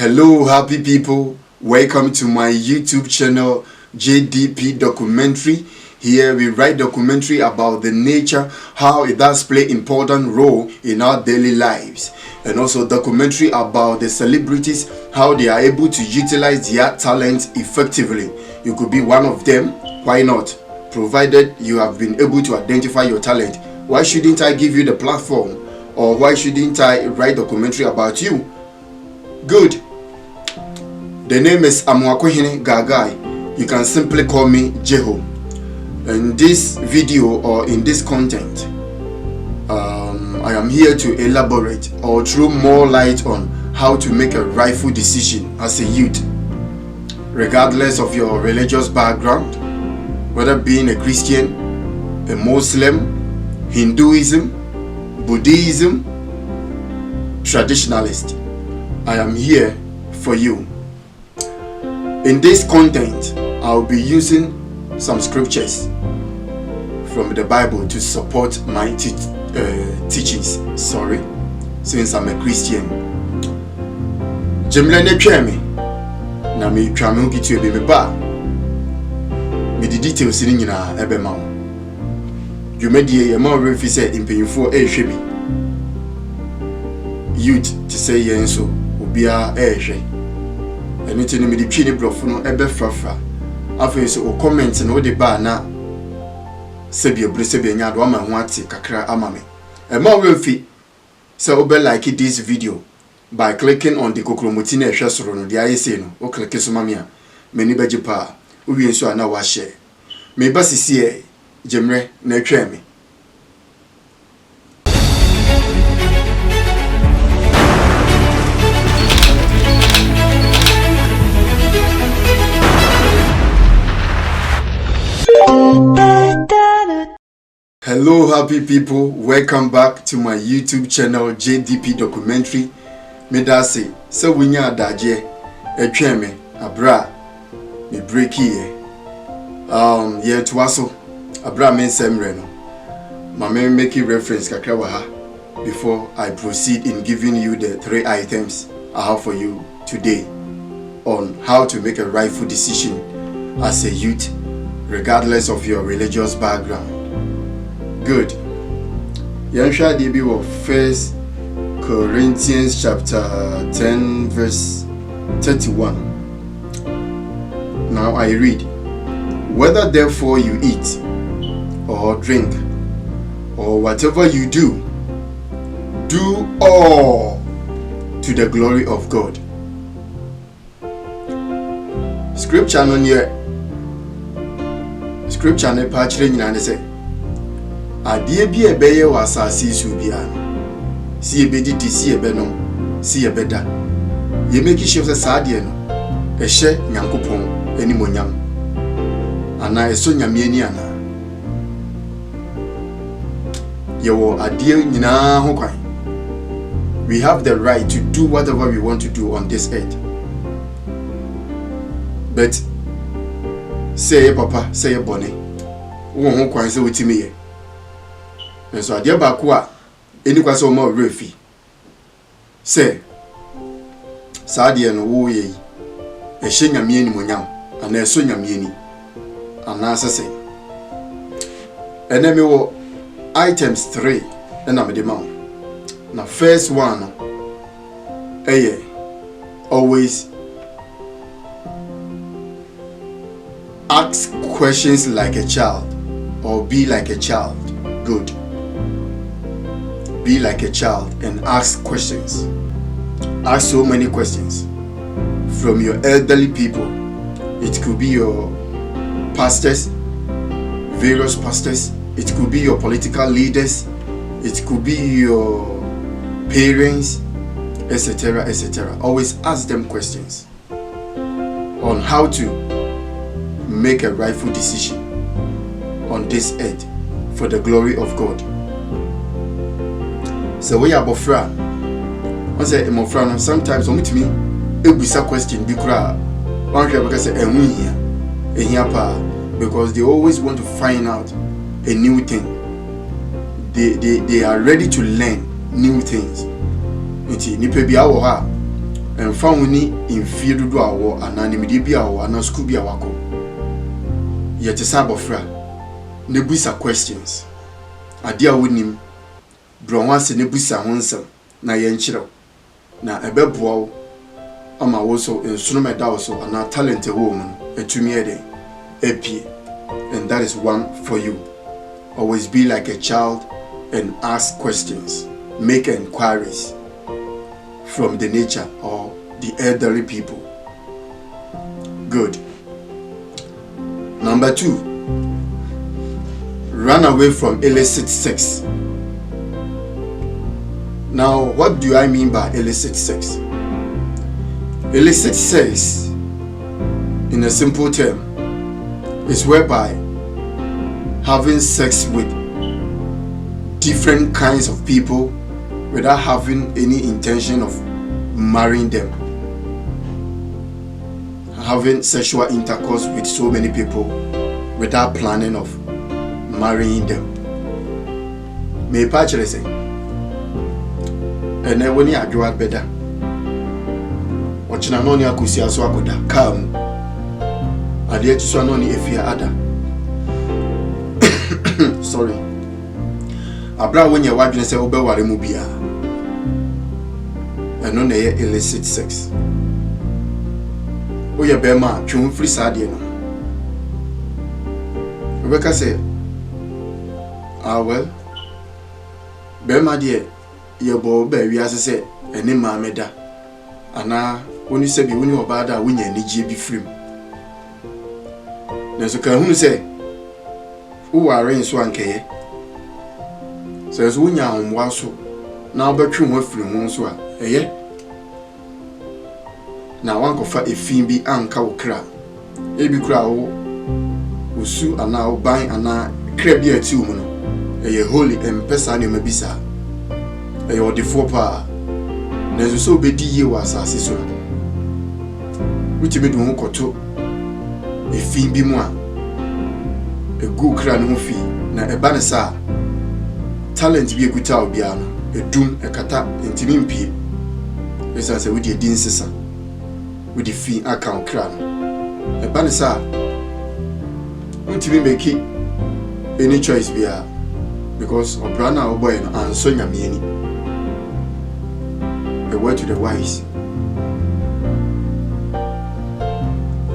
Hello, happy people. Welcome to my YouTube channel, JDP Documentary. Here we write documentary about the nature, how it does play important role in our daily lives. And also documentary about the celebrities, how they are able to utilize their talent effectively. You could be one of them. Why not? Provided you have been able to identify your talent. Why shouldn't I give you the platform? Or why shouldn't I write documentary about you? Good. The name is Amwakohene Gagai. You can simply call me Jeho. In this video or in this content, I am here to elaborate or throw more light on how to make a rightful decision as a youth, regardless of your religious background, whether being a Christian, a Muslim, Hinduism, Buddhism, traditionalist. I am here for you. In this content, I'll be using some scriptures from the Bible to support my teachings. Since I'm a Christian. Jemlene tweme na me twame okitu ebe me ba. Me di details ni nyina ebe ma. Dwumadie ye ma refi say impanyifo ehwe bi. Youth to say yen so obia ehwe. Enti no me di twi ni brofo no ebe frafra. Afei so o comment no de ba na sebi obure sebi nya do ama ho ate kakra ama me. E ma refi say obe like this video by clicking on the kokromoti na ehwe soro no de aye say no o click so ma me a mani beje pa o wi enso ana wa share me ba sisi e jemre na atwa me. Hello happy people, welcome back to my YouTube channel JDP Documentary. Medase se winya adaje etwe me abra me break here. Yeah to aso abra men semre no. Ma me make reference kakra wa ha before I proceed in giving you the 3 items I have for you today on how to make a rightful decision as a youth, regardless of your religious background. Good. Yansha DB of 1 Corinthians chapter 10 verse 31. Now I read, whether therefore you eat or drink or whatever you do, do all to the glory of God. Scripture no near. Scripture ne pa chire nyina ne say adie bi ebeye wasase su bia no si ebedidi si ebenom si ebeda ye make sure say saade no ehye nyankopon animonyam ana eso nyame ani ana ye wo adie nyina ho kwan. We have the right to do whatever we want to do on this earth, but say papa say bone wo ho kwan say wetimi ye. So adia ba ko a eni kwa se o ma refi say saade no wo ye e hye nyame ani monyam ana eso nyame ani ana sese enemi wo items 3 na me de ma. Now first one always ask questions like a child or be like a child. Good. Be like a child and ask questions. Ask so many questions from your elderly people. It could be your pastors, various pastors. It could be your political leaders. It could be your parents, etc., etc. Always ask them questions on how to make a rightful decision on this earth for the glory of God. So we are bofra. I say emofra no sometimes on me ebusa question bi kura. One hwe because ehia pa because they always want to find out a new thing. They are ready to learn new things. Nti nipa bi awo ha and found ni in fear do our anonymity be our and school be our yet a sabofra nebusa questions. A dear with him, Bronwas nebusa hansel, na yenchiro, na a bebwall, ama also in Sunoma also, and a talented woman, a tumiede, a and that is one for you. Always be like a child and ask questions, make inquiries from the nature or the elderly people. Good. Number 2, run away from illicit sex. Now, what do I mean by illicit sex? Illicit sex, in a simple term, is whereby having sex with different kinds of people without having any intention of marrying them. Having sexual intercourse with so many people without planning of marrying them. May patchere say, and then when you are doing better, watching an only akusia so akoda come. I dare to swan only if you ada. Sorry. Abra when your wife say obe ware mu bia. And no na illicit sex. O ye be ma twum free sade no. Rebecca say, well, be ma de ye bo ba wi ase say ene ma meda. Ana oni se bi woni oba da wonya anigye bi frim. Na so kan hunu say wo ware nso ankeye. So as wonya onwa so na obetwe ho afiri ho nso a eye na wankofa efin bi anka wo kra ebi kra wo usu ana wo ban ana kra bi ati wo no eye holy empesa ne mabisa eye odefo pa na so obedi ye wa asase so wutimi du ho koto efin bi mu a egu kra ne ho fi na eba ne sa talent bi ekuta obia no edum ekata ntimi mpie esa se wudi edin sesa wudi fi account kra no eba ne sa ntimi make any choice bia because obrana oboy no anso nyamieni a word to the wise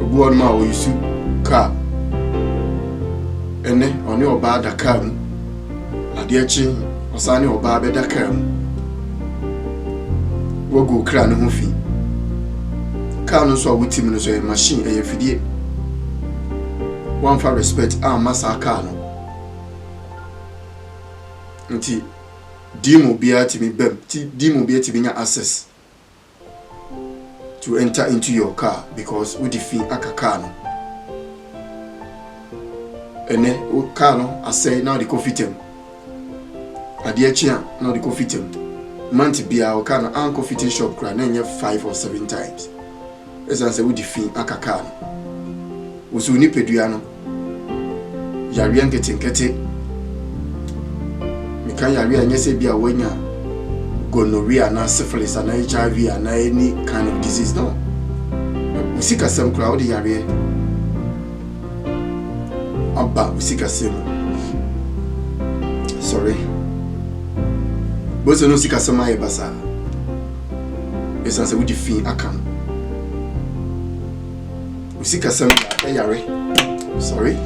obu on ma o yusu ka ene oni oba da ka mu ade achi osane oba be da ka mu wogo kra no ho fi ka no so wutim no so e machine e fidie one for respect masa ka no nti dimo bia timi bem dimo bia timi nya access to enter into your car because we defeat aka no ene o car no asay now the coffee tem ade achia now the coffee tem month bia o car no an coffee tea shop kra na nya 5 or 7 times esa say we defeat aka no wo so ni pedua no yare nketenkete kan yare anya se bia wanya gonorrhea na syphilis na HIV na any kind of disease no usika sem crowd yare aba usika sem sorry bozo no usika sem aye basa esa se wudi fin akan usika sem yare sorry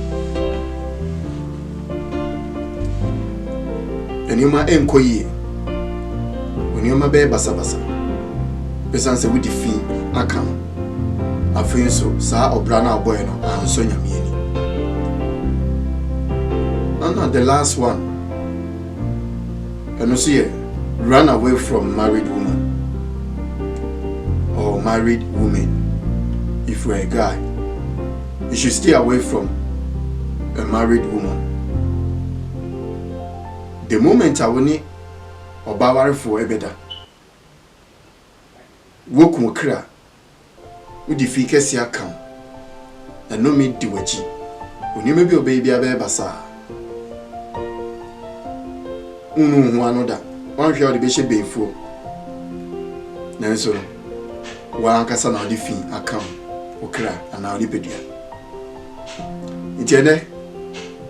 enioma enkoyi onioma be basa pesan se wudi fi akam afin so sa obrana boy no anso nyamieni and the last one and so here run away from married woman or married woman. If you're a guy, you should stay away from a married woman. The moment I will need or for a better work mokra with the efficacy account and no me do what when you may be a baby a basa one another one shall the bishop be full. Now, so wankasa na odi fi akam okra ana odi pedua itiene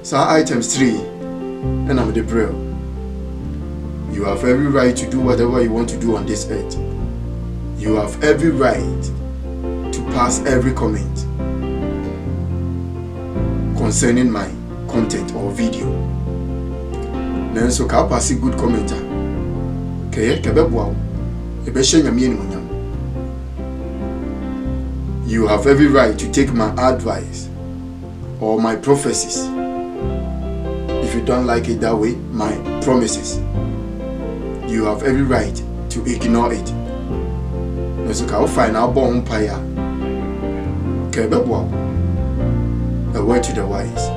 sa items 3 and I'm the braille. You have every right to do whatever you want to do on this earth. You have every right to pass every comment concerning my content or video. Nanso ka pass a good commenter. Keye kebebwa ebe she nyame ni munyam. You have every right to take my advice or my prophecies. If you don't like it that way, my promises. You have every right to ignore it. Nanso ka find out bon empire. Kebebwa. A word to the wise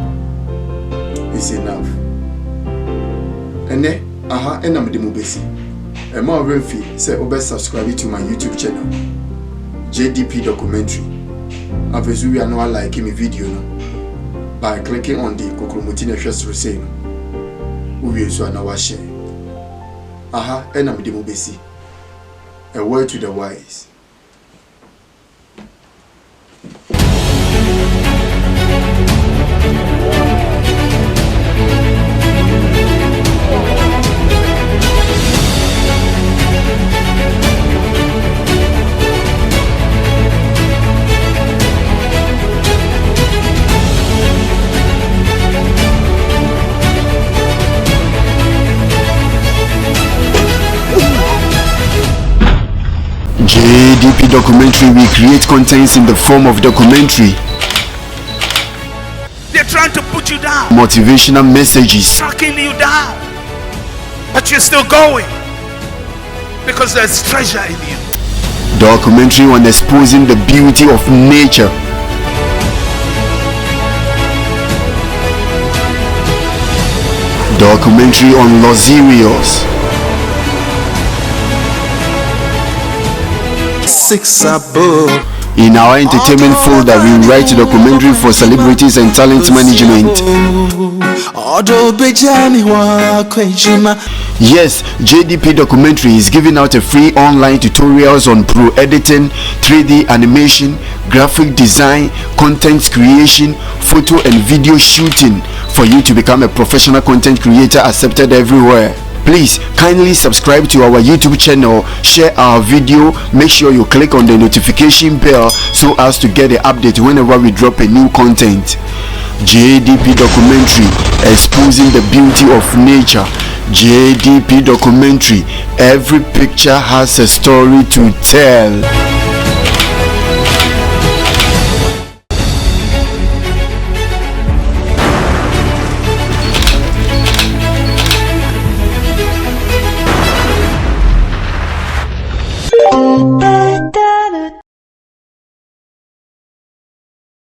is enough. Ene aha enam de mobesi. E ma refi say obe subscribe to my YouTube channel JDP Documentary. Avezu we are no like me video no by clicking on the kokromoti na hwesoro say no. Uwie so na wa share. Aha enam de mobesi. A word to the wise. JDP Documentary, we create contents in the form of documentary. They're trying to put you down. Motivational messages. Knocking you down. But you're still going. Because there's treasure in you. Documentary on exposing the beauty of nature. Documentary on luxurious. In our entertainment folder, we write a documentary for celebrities and talent management. Yes, JDP Documentary is giving out a free online tutorials on pro editing, 3D animation, graphic design, content creation, photo and video shooting for you to become a professional content creator accepted everywhere. Please kindly subscribe to our YouTube channel, share our video, make sure you click on the notification bell so as to get the update whenever we drop a new content. JDP Documentary, exposing the beauty of nature. JDP Documentary, every picture has a story to tell.